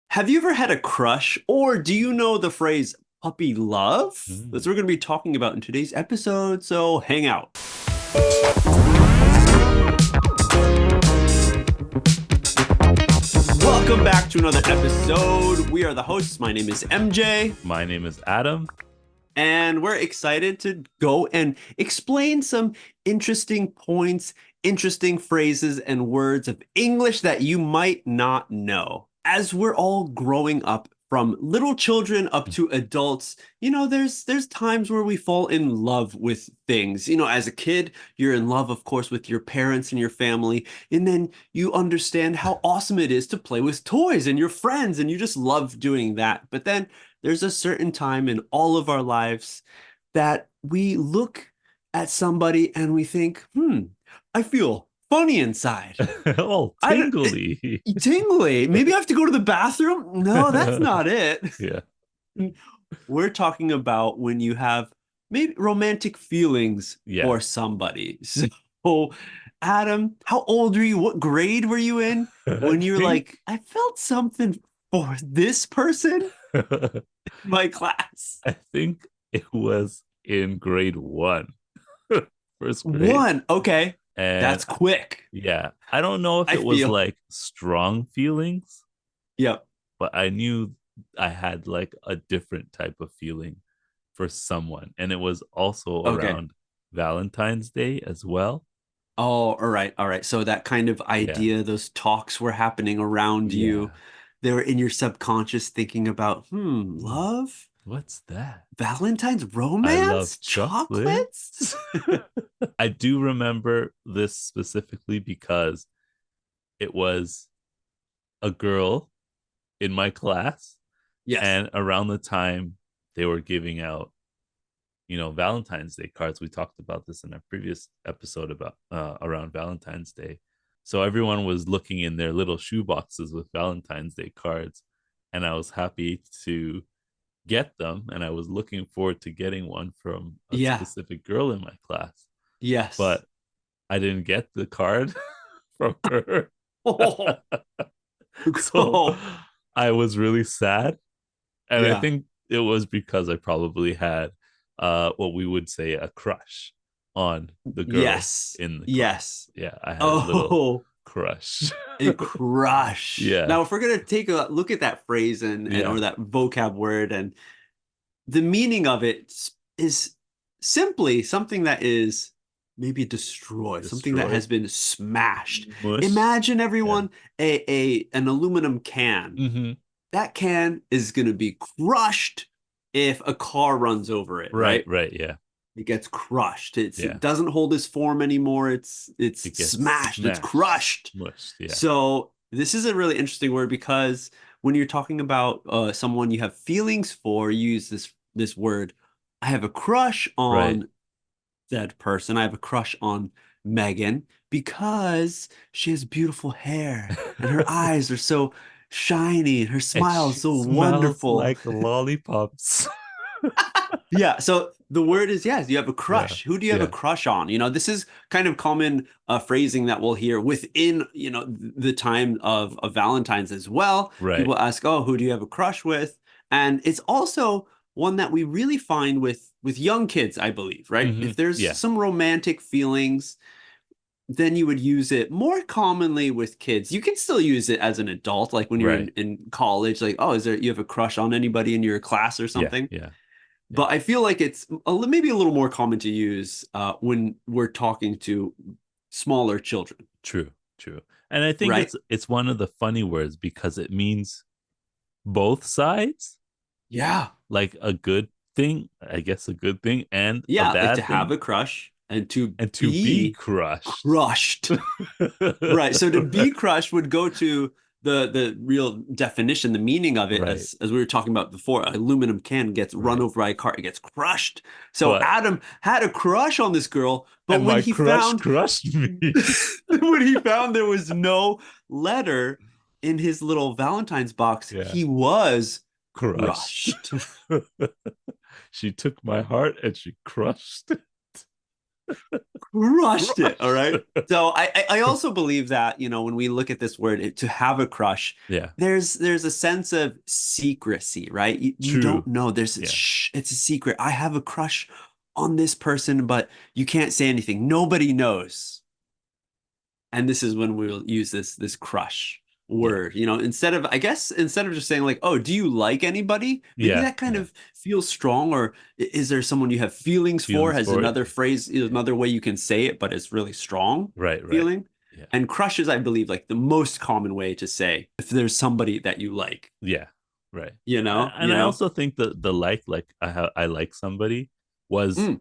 Have you ever had a crush, or do you know the phrase puppy love? That's what we're going to be talking about in today's episode, so hang out. Welcome back to another episode. We are the hosts. My name is MJ. My name is Adam. And we're excited to go and explain some interesting points, interesting phrases, and words of English that you might not know. As we're all growing up, from little children up to adults, there's times where we fall in love with things. As a kid, you're in love, of course, with your parents and your family, and then you understand how awesome it is to play with toys and your friends, and you just love doing that. But then there's a certain time in all of our lives that we look at somebody and we think, I feel funny inside. Oh, tingly. Tingly. Maybe I have to go to the bathroom? No, that's not it. Yeah. We're talking about when you have maybe romantic feelings for somebody. So, Adam, how old were you? What grade were you in when you were like, I felt something for this person in my class? I think it was in grade 1. First grade. 1. Okay. And that's quick. Yeah. I don't know if it was like strong feelings. Yep. But I knew I had like a different type of feeling for someone. And it was also around Valentine's Day as well. Oh, all right. All right. So that kind of idea, those talks were happening around you. They were in your subconscious thinking about, love? What's that? Valentine's romance? I love chocolates? I do remember this specifically because it was a girl in my class. Yes. And around the time they were giving out, Valentine's Day cards. We talked about this in a previous episode about around Valentine's Day. So everyone was looking in their little shoe boxes with Valentine's Day cards. And I was happy to get them, and I was looking forward to getting one from a specific girl in my class. Yes. But I didn't get the card from her. So I was really sad. And I think it was because I probably had what we would say a crush on the girl in the class. Yeah, I had a little crush. A crush. Yeah. Now, if we're gonna take a look at that phrase and or that vocab word, and the meaning of it is simply something that is maybe destroyed. Something that has been smashed. Mush. Imagine everyone an aluminum can. Mm-hmm. That can is gonna be crushed if a car runs over it. Right. Yeah. It gets crushed. It doesn't hold its form anymore. It's smashed. It's crushed. Mushed, So this is a really interesting word because when you're talking about someone you have feelings for, you use this word. I have a crush on that person. I have a crush on Megan because she has beautiful hair and her eyes are so shiny and her smile is so wonderful. Like lollipops. Yeah, so the word is you have a crush. Who do you have a crush on? This is kind of common phrasing that we'll hear within, the time of Valentine's as well. Right. People ask, who do you have a crush with? And it's also one that we really find with young kids, I believe, right? Mm-hmm. If there's some romantic feelings, then you would use it more commonly with kids. You can still use it as an adult, like when you're in college, like, you have a crush on anybody in your class or something? Yeah. But I feel like it's maybe a little more common to use when we're talking to smaller children. True. And I think it's one of the funny words because it means both sides. Yeah. Like a good thing, I guess a good thing, and a bad like to thing. have a crush and to be crushed. Right. So to be crushed would go to the real definition, the meaning of it, as we were talking about before. An aluminum can gets run over by a car, it gets crushed. So Adam had a crush on this girl, but when he crushed me. When he found there was no letter in his little Valentine's box, he was crushed. She took my heart and she crushed it. crushed it. All right. So I also believe that, you know, when we look at this word, to have a crush, Yeah. there's a sense of secrecy, right? You don't True. know. There's Yeah. it's a secret. I have a crush on this person, but you can't say anything. Nobody knows. And this is when we'll use this crush Yeah. word, you know, instead of just saying like, oh, do you like anybody, maybe Yeah. that kind Yeah. of feels strong. Or is there someone you have feelings for, Feelings has for it. another phrase, Yeah. another way you can say it, but it's really strong Right. Right. feeling. Yeah. And crush is, I believe, like the most common way to say if there's somebody that you like, Yeah. Right. you know, And I also think that the like I like somebody was Mm,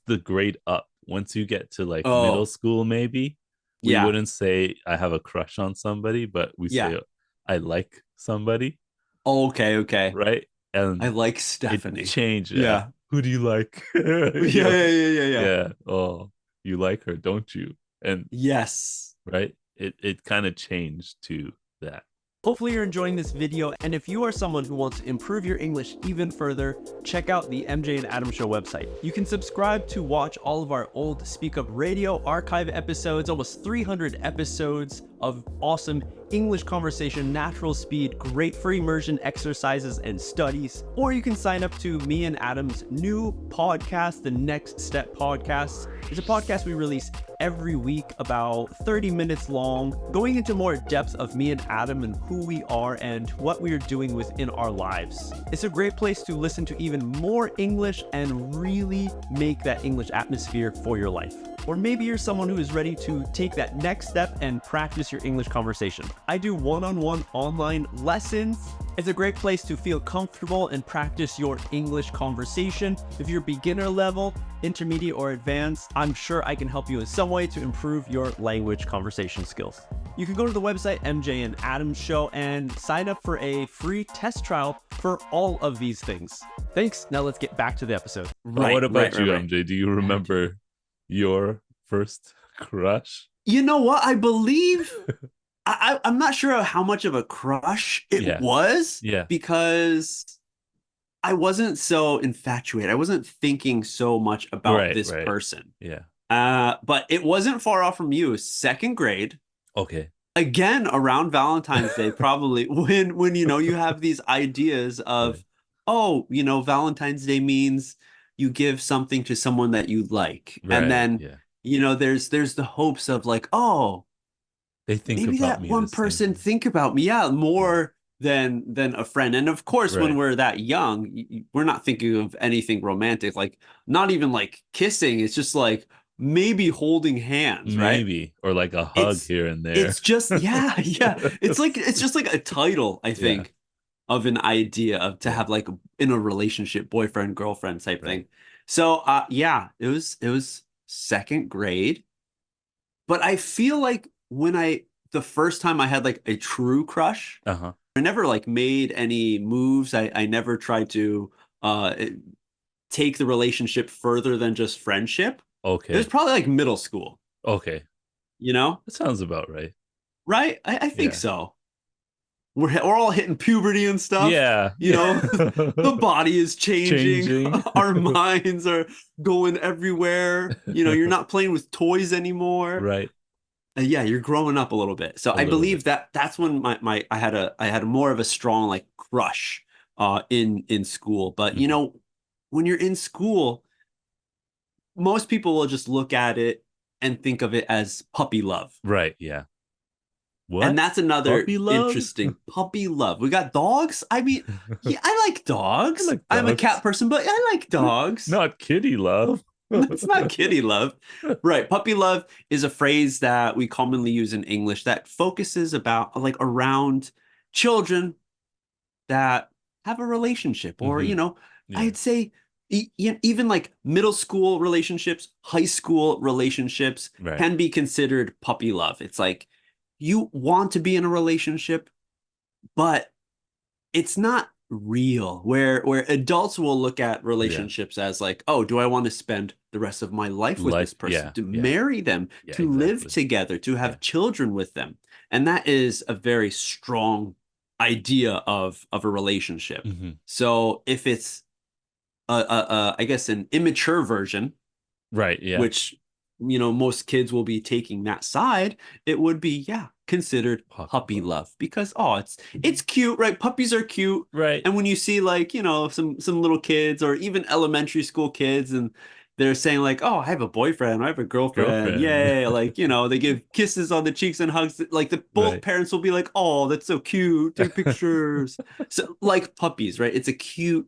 the grade up. Once you get to like middle oh school, maybe we yeah, wouldn't say I have a crush on somebody, but we yeah, say I like somebody, okay, okay, right? I And like it Stephanie. changed. Yeah. Yeah. Who do you like? Yeah, You yeah, know? yeah, yeah, yeah. Yeah. Oh, you like her, don't you? And Yes. right, it kind of changed to that. Hopefully you're enjoying this video, and if you are someone who wants to improve your English even further, check out the MJ and Adam Show website. You can subscribe to watch all of our old Speak Up Radio archive episodes, almost 300 episodes of awesome English conversation, natural speed, great for immersion exercises and studies. Or you can sign up to me and Adam's new podcast, the Next Step Podcast. It's a podcast we release every week, about 30 minutes long, going into more depth of me and Adam and who we are and what we are doing within our lives. It's a great place to listen to even more English and really make that English atmosphere for your life. Or maybe you're someone who is ready to take that next step and practice your English conversation. I do one-on-one online lessons. It's a great place to feel comfortable and practice your English conversation. If you're beginner level, intermediate, or advanced, I'm sure I can help you in some way to improve your language conversation skills. You can go to the website MJ and Adam Show and sign up for a free test trial for all of these things. Thanks. Now let's get back to the episode. But what about you, MJ? Do you remember your first crush? You know what? I believe I'm not sure how much of a crush it was, Yeah. because I wasn't so infatuated. I wasn't thinking so much about this person. Yeah. But it wasn't far off from you. Second grade. Okay. Again, around Valentine's Day, probably when you know you have these ideas of, Right. oh, you know, Valentine's Day means you give something to someone that you like. And then, you know, there's the hopes of like, oh, they think maybe about that me one person think about me, more than a friend. And of course, when we're that young, we're not thinking of anything romantic, like not even like kissing. It's just like maybe holding hands, right? Maybe, or like a hug here and there. It's just yeah. It's just like a title, I think, of an idea of to have like in a relationship, boyfriend, girlfriend type thing. So yeah, it was second grade. But I feel like the first time I had like a true crush, I never like made any moves. I never tried to take the relationship further than just friendship. Okay. It was probably like middle school. Okay. You know? That sounds about right. Right? I think so. We're all hitting puberty and stuff. Yeah. You know, the body is changing. Our minds are going everywhere. You know, you're not playing with toys anymore. Right. Yeah, you're growing up a little bit. So I believe that's when I had a more of a strong like crush in school. But you know, when you're in school, most people will just look at it and think of it as puppy love. Right. Yeah. What? And that's another puppy love? Interesting puppy love. We got dogs. I mean, yeah, I like dogs. I'm a cat person, but I like dogs. Not kitty love. It's not kitty love. Right. Puppy love is a phrase that we commonly use in English that focuses about like around children that have a relationship, or, you know, I'd say even like middle school relationships, high school relationships can be considered puppy love. It's like you want to be in a relationship, but it's not real, where adults will look at relationships as like, oh, do I want to spend the rest of my life with this person, to marry them, to live together, to have children with them? And that is a very strong idea of a relationship. So if it's I guess an immature version Right. Yeah. which, most kids will be taking that side, it would be, considered puppy love because, it's cute, right? Puppies are cute. Right. And when you see like, some little kids or even elementary school kids and they're saying like, oh, I have a boyfriend, I have a girlfriend. Yay. Like, they give kisses on the cheeks and hugs. Like both Right. parents will be like, oh, that's so cute. Take pictures. So like puppies, right? It's a cute,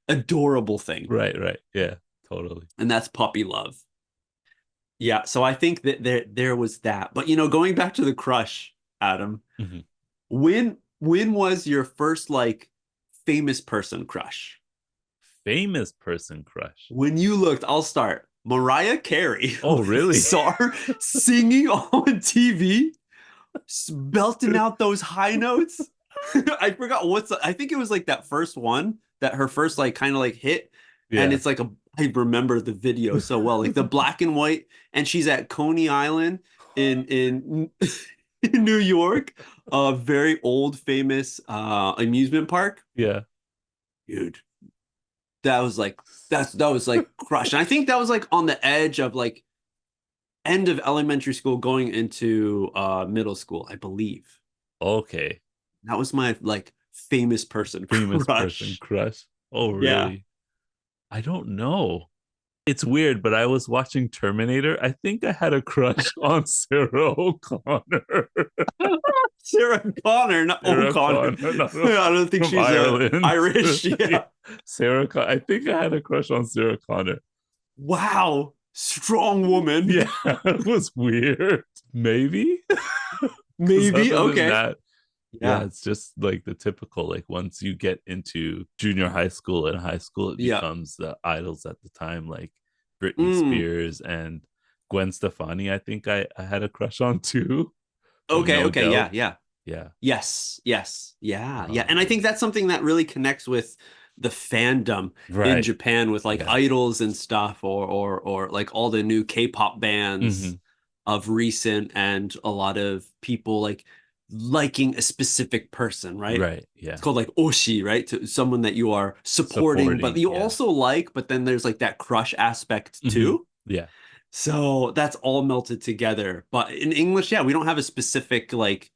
adorable thing. Right. Right. Yeah. Totally. And that's puppy love. Yeah, so I think that there was that. But going back to the crush, Adam, Mhm. when was your first like famous person crush? Famous person crush. When you looked, I'll start. Mariah Carey. Oh, really? Saw her singing on TV, belting out those high notes. I forgot I think it was like that first one, that her first like kind of like hit. Yeah. And it's like I remember the video so well, like the black and white, and she's at Coney Island in in New York, a very old famous amusement park. Yeah. Dude, that was like that was like crush. And I think that was like on the edge of like end of elementary school going into middle school, I believe. Okay. That was my like famous person Person crush. Oh, really? Yeah. I don't know. It's weird, but I was watching Terminator. I think I had a crush on Sarah O'Connor. Sarah Connor, not Sarah O'Connor. Connor, no, I don't think from she's Ireland. Irish. Yeah. Sarah Connor. I think I had a crush on Sarah Connor. Wow. Strong woman. Yeah, it was weird. Maybe. Maybe. Other than Okay. that, Yeah. it's just like the typical, like once you get into junior high school and high school, it Yeah. becomes the idols at the time, like Britney Spears and Gwen Stefani. I think I had a crush on too. Okay. No Okay. Doubt. Yeah. Yeah. Yes. Yeah. And I think that's something that really connects with the fandom in Right. Japan with like Yeah. idols and stuff, or like all the new K-pop bands Mhm. of recent, and a lot of people like liking a specific person, right? Right. Yeah. It's called like oshi, right? To someone that you are supporting, but you yeah. also like, but then there's like that crush aspect too. Yeah. So that's all melted together. But in English, yeah, we don't have a specific like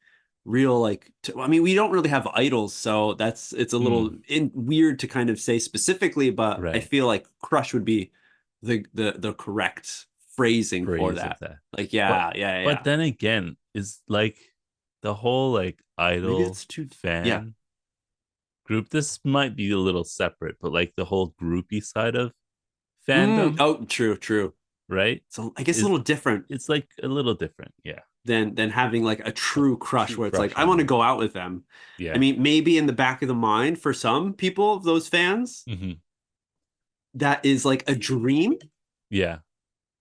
real like I mean, we don't really have idols, so it's a little weird to kind of say specifically, but I Right. feel like crush would be the correct phrasing for Phrase of that. that. Like yeah. But then again, is like the whole like Maybe idol it's too fan group. This might be a little separate, but like the whole groupie side of fandom, Oh, true. right? So I guess a little different It's like a little different, yeah. than having like a true crush where it's like I on want to them. go out with them. Yeah. I mean, maybe in the back of the mind for some people, those fans, that is like a dream. Yeah.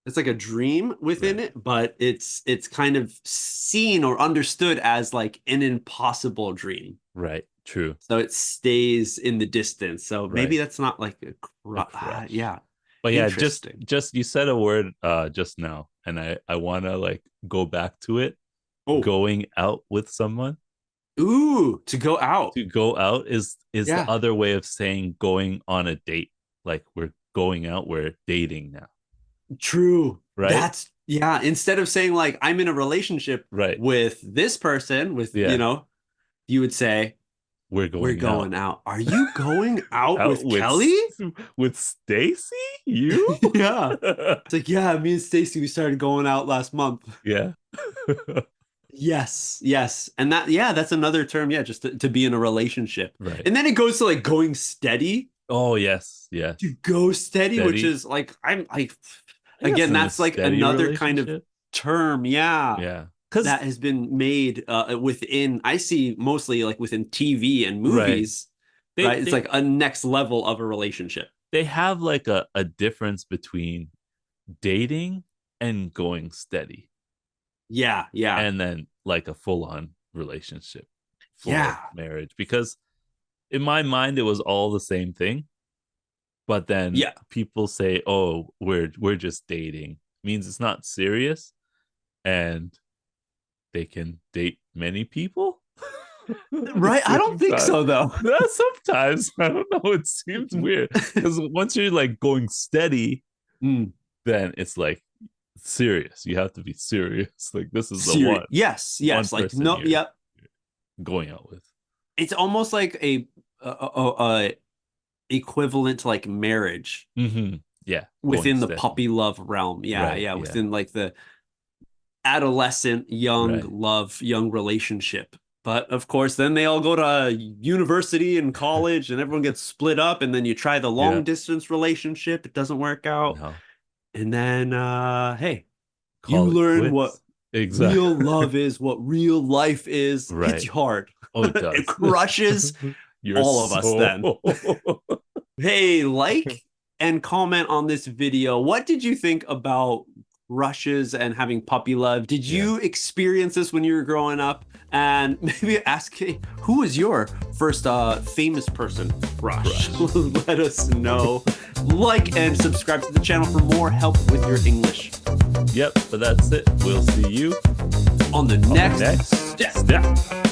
It's like a dream within it, but it's kind of seen or understood as like an impossible dream. Right. True. So it stays in the distance. So maybe Right. that's not like a crush. yeah. But yeah, Interesting. just you said a word just now, and I want to like go back to it. Oh. Going out with someone. Ooh, to go out. To go out is Yeah. the other way of saying going on a date. Like we're going out, we're dating now. True. Right? That's instead of saying like I'm in a relationship Right. with this person, with you would say We're going out. Are you going out with Kelly? With Stacy? You? Yeah. It's like, yeah, me and Stacy, we started going out last month. Yeah. Yes. And that's another term, just to be in a relationship. Right. And then it goes to like going steady. Oh, yes. To go steady, which is like again, that's like another kind of term. Yeah. Because that has been made within, I see mostly like within TV and movies, right? It's like a next level of a relationship. They have like a difference between dating and going steady. Yeah. And then like a full-on relationship. Full marriage. Because in my mind, it was all the same thing. But then people say, oh, we're just dating. Means it's not serious. And they can date many people. Right? I don't think so, though. Sometimes. I don't know. It seems weird. Because once you're like going steady, then it's like serious. You have to be serious. Like this is the Seri- one. Yes. one Like person no. you're Yep. Going out with. It's almost like a equivalent to like marriage Mm-hmm. Yeah. within going the steady. puppy love realm. Yeah, Right, yeah, yeah. within like the adolescent young Right. love, young relationship. But of course, then they all go to university and college, and everyone gets split up. And then you try the long Yeah. distance relationship; it doesn't work out. No. And then, hey, Call you it learn quits. what Exactly. real love is, what real life is. Right. Hits you hard. Oh, it does. It crushes You're all of us then. Hey, like and comment on this video. What did you think about crushes and having puppy love? Did you experience this when you were growing up? And maybe ask, hey, who was your first famous person crush? Let us know. Like and subscribe to the channel for more help with your English. Yep, but that's it. We'll see you On the next step. step.